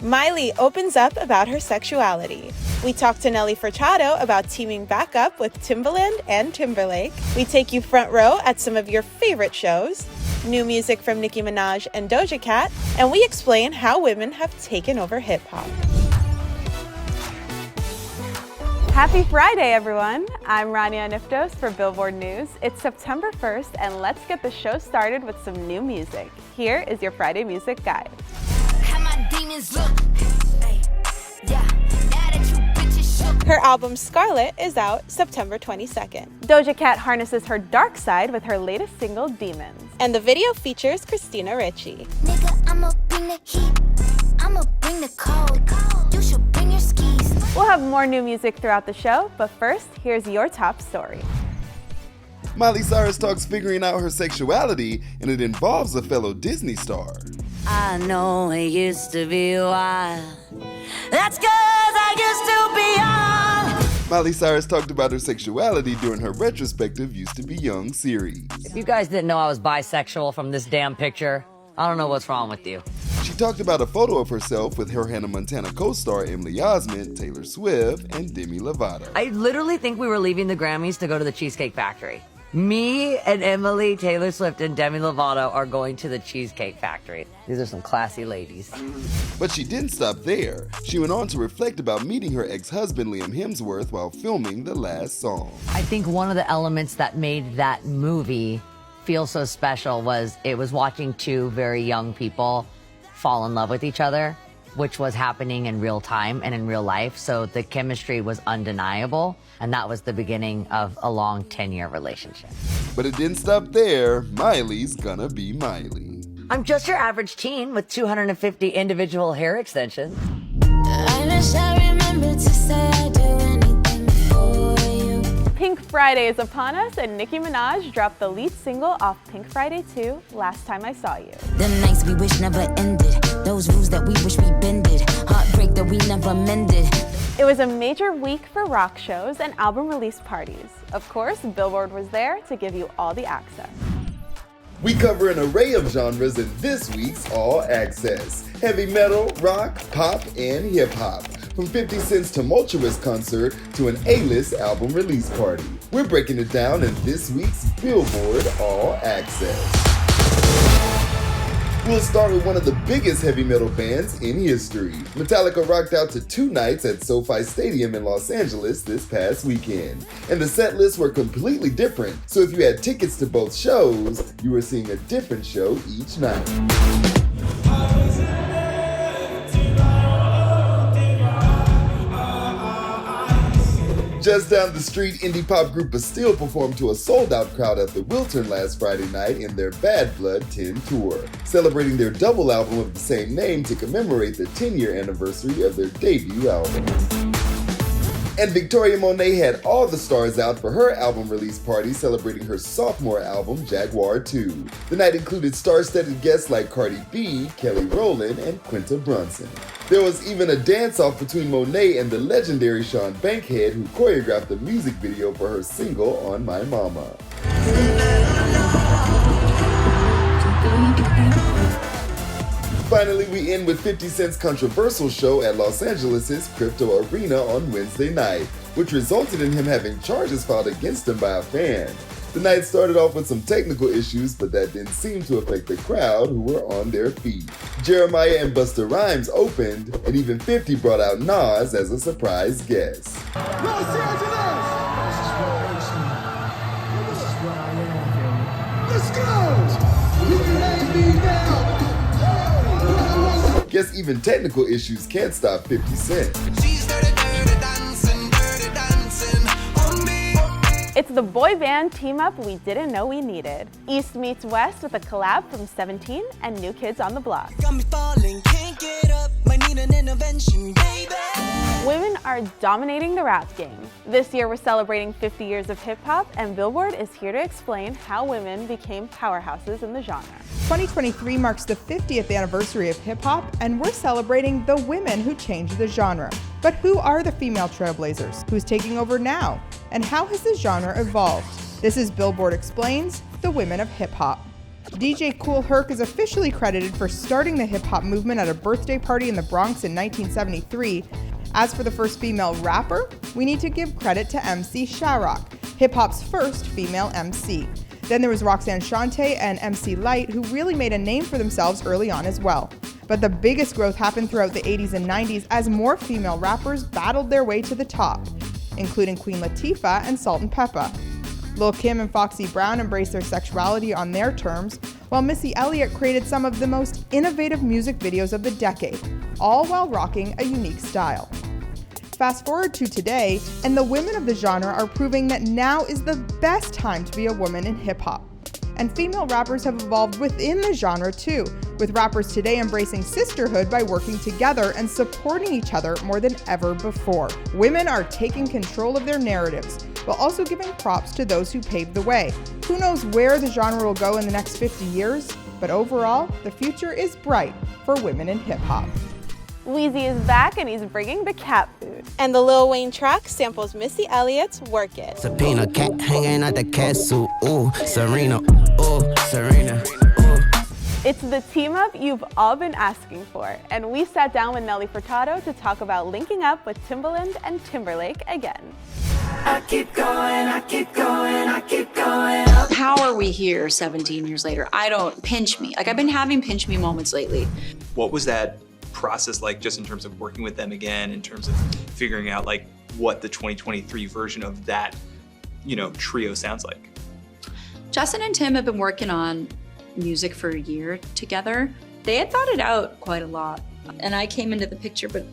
Miley opens up about her sexuality. We talk to Nelly Furtado about teaming back up with Timbaland and Timberlake. We take you front row at some of your favorite shows. New music from Nicki Minaj and Doja Cat. And we explain how women have taken over hip-hop. Happy Friday, everyone. I'm Rania Niftos for Billboard News. It's September 1st, and let's get the show started with some new music. Here is your Friday Music Guide. Her album Scarlet is out September 22nd. Doja Cat harnesses her dark side with her latest single, Demons. And the video features Christina Ricci. Nigga, I'ma bring the heat. I'ma bring the cold. You should bring your skis. We'll have more new music throughout the show, but first, here's your top story. Miley Cyrus talks figuring out her sexuality, and it involves a fellow Disney star. I know it used to be wild. That's 'cause I used to be young. Miley Cyrus talked about her sexuality during her retrospective Used to Be Young series. If you guys didn't know I was bisexual from this damn picture, I don't know what's wrong with you. She talked about a photo of herself with her Hannah Montana co-star Emily Osment, Taylor Swift, and Demi Lovato. I literally think we were leaving the Grammys to go to the Cheesecake Factory. Me and Emily, Taylor Swift, and Demi Lovato are going to the Cheesecake Factory. These are some classy ladies. But she didn't stop there. She went on to reflect about meeting her ex-husband Liam Hemsworth while filming the last song. I think one of the elements that made that movie feel so special was it was watching two very young people fall in love with each other, which was happening in real time and in real life. So the chemistry was undeniable, and that was the beginning of a long 10-year relationship. But it didn't stop there. Miley's gonna be Miley. I'm just your average teen with 250 individual hair extensions. I wish I remembered to say I do anything for you. Pink Friday is upon us, and Nicki Minaj dropped the lead single off Pink Friday 2, Last Time I Saw You. The nights we wish never ended. Those rules that we wish we bended. Heartbreak that we never mended. It was a major week for rock shows and album release parties. Of course, Billboard was there to give you all the access. We cover an array of genres in this week's All Access. Heavy metal, rock, pop, and hip-hop. From 50 Cent's tumultuous concert to an A-list album release party. We're breaking it down in this week's Billboard All Access. We'll start with one of the biggest heavy metal bands in history. Metallica rocked out to 2 nights at SoFi Stadium in Los Angeles this past weekend. And the set lists were completely different, so if you had tickets to both shows, you were seeing a different show each night. Just down the street, indie pop group Bastille performed to a sold-out crowd at the Wiltern last Friday night in their Bad Blood 10 tour, celebrating their double album of the same name to commemorate the 10-year anniversary of their debut album. And Victoria Monét had all the stars out for her album release party celebrating her sophomore album, Jaguar 2. The night included star-studded guests like Cardi B, Kelly Rowland, and Quinta Brunson. There was even a dance-off between Monét and the legendary Sean Bankhead, who choreographed the music video for her single, On My Mama. Finally, we end with 50 Cent's controversial show at Los Angeles' Crypto Arena on Wednesday night, which resulted in him having charges filed against him by a fan. The night started off with some technical issues, but that didn't seem to affect the crowd, who were on their feet. Jeremiah and Busta Rhymes opened, and even 50 brought out Nas as a surprise guest. Los Angeles! This is where I am. Let's go! You can hang me down! Guess even technical issues can't stop 50 Cent. It's the boy band team-up we didn't know we needed. East meets West with a collab from 17 and New Kids on the Block. Got me falling, can't get up, might need an intervention, baby. Women are dominating the rap game. This year we're celebrating 50 years of hip-hop, and Billboard is here to explain how women became powerhouses in the genre. 2023 marks the 50th anniversary of hip-hop, and we're celebrating the women who changed the genre. But who are the female trailblazers? Who's taking over now? And how has the genre evolved? This is Billboard Explains, the Women of Hip-Hop. DJ Kool Herc is officially credited for starting the hip-hop movement at a birthday party in the Bronx in 1973. As for the first female rapper, we need to give credit to MC Sharrock, hip-hop's first female MC. Then there was Roxanne Shante and MC Lyte, who really made a name for themselves early on as well. But the biggest growth happened throughout the 80s and 90s as more female rappers battled their way to the top, including Queen Latifah and Salt-N-Pepa. Lil' Kim and Foxy Brown embraced their sexuality on their terms, while Missy Elliott created some of the most innovative music videos of the decade, all while rocking a unique style. Fast forward to today, and the women of the genre are proving that now is the best time to be a woman in hip-hop. And female rappers have evolved within the genre too, with rappers today embracing sisterhood by working together and supporting each other more than ever before. Women are taking control of their narratives, while also giving props to those who paved the way. Who knows where the genre will go in the next 50 years, but overall, the future is bright for women in hip-hop. Weezy is back and he's bringing the cat food. And the Lil Wayne track samples Missy Elliott's Work It. Subpoena, cat hanging out the castle. Ooh, Serena. Ooh, Serena. Ooh. It's the team up you've all been asking for. And we sat down with Nelly Furtado to talk about linking up with Timbaland and Timberlake again. I keep going, I keep going, I keep going. How are we here 17 years later? I don't pinch me. Like, I've been having pinch me moments lately. What was that process like, just in terms of working with them again, in terms of figuring out like what the 2023 version of that, trio sounds like? Justin and Tim have been working on music for a year together. They had thought it out quite a lot. And I came into the picture, but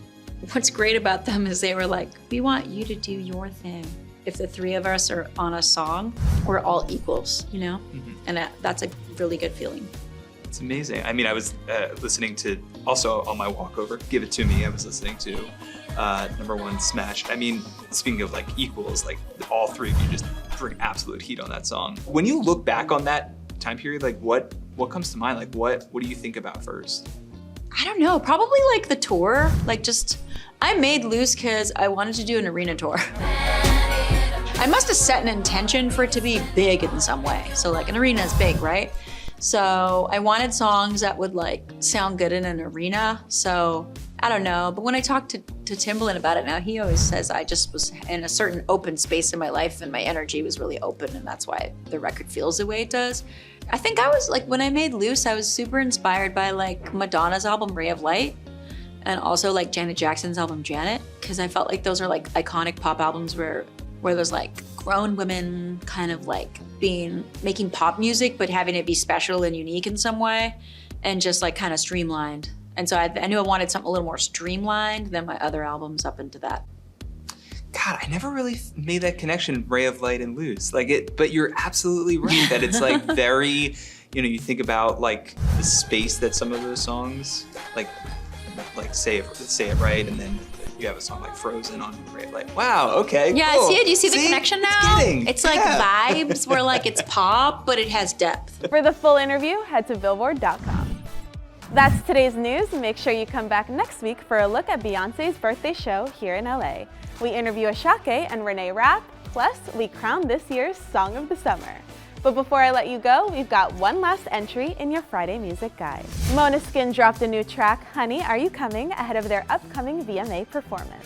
what's great about them is they were like, we want you to do your thing. If the three of us are on a song, we're all equals, Mm-hmm. And that's a really good feeling. It's amazing. I mean, I was listening to, also on my walk over, Give It To Me, I was listening to #1 Smash. I mean, speaking of like equals, like all three of you just bring absolute heat on that song. When you look back on that time period, like what comes to mind? Like what do you think about first? I don't know, probably like the tour. Like I made Loose because I wanted to do an arena tour. I must have set an intention for it to be big in some way. So like an arena is big, right? So I wanted songs that would like sound good in an arena. So I don't know, but when I talked to Timbaland about it now, he always says I just was in a certain open space in my life and my energy was really open, and that's why the record feels the way it does. I think I was like, when I made Loose, I was super inspired by like Madonna's album Ray of Light, and also like Janet Jackson's album Janet, because I felt like those are like iconic pop albums where there's like grown women kind of like making pop music, but having it be special and unique in some way, and just like kind of streamlined. And so I knew I wanted something a little more streamlined than my other albums up into that. God, I never really made that connection, Ray of Light and Loose. But you're absolutely right that it's like very, you think about like the space that some of those songs, like say it right, and then you have a song like Frozen on Ray of Light. Wow, okay, yeah, cool. I see it. Do you see the connection now? It's like vibes where like it's pop, but it has depth. For the full interview, head to billboard.com. That's today's news. Make sure you come back next week for a look at Beyonce's birthday show here in LA. We interview Ashake and Renee Rapp, plus we crown this year's Song of the Summer. But before I let you go, we've got one last entry in your Friday Music Guide. Måneskin dropped a new track, Honey, Are You Coming?, ahead of their upcoming VMA performance.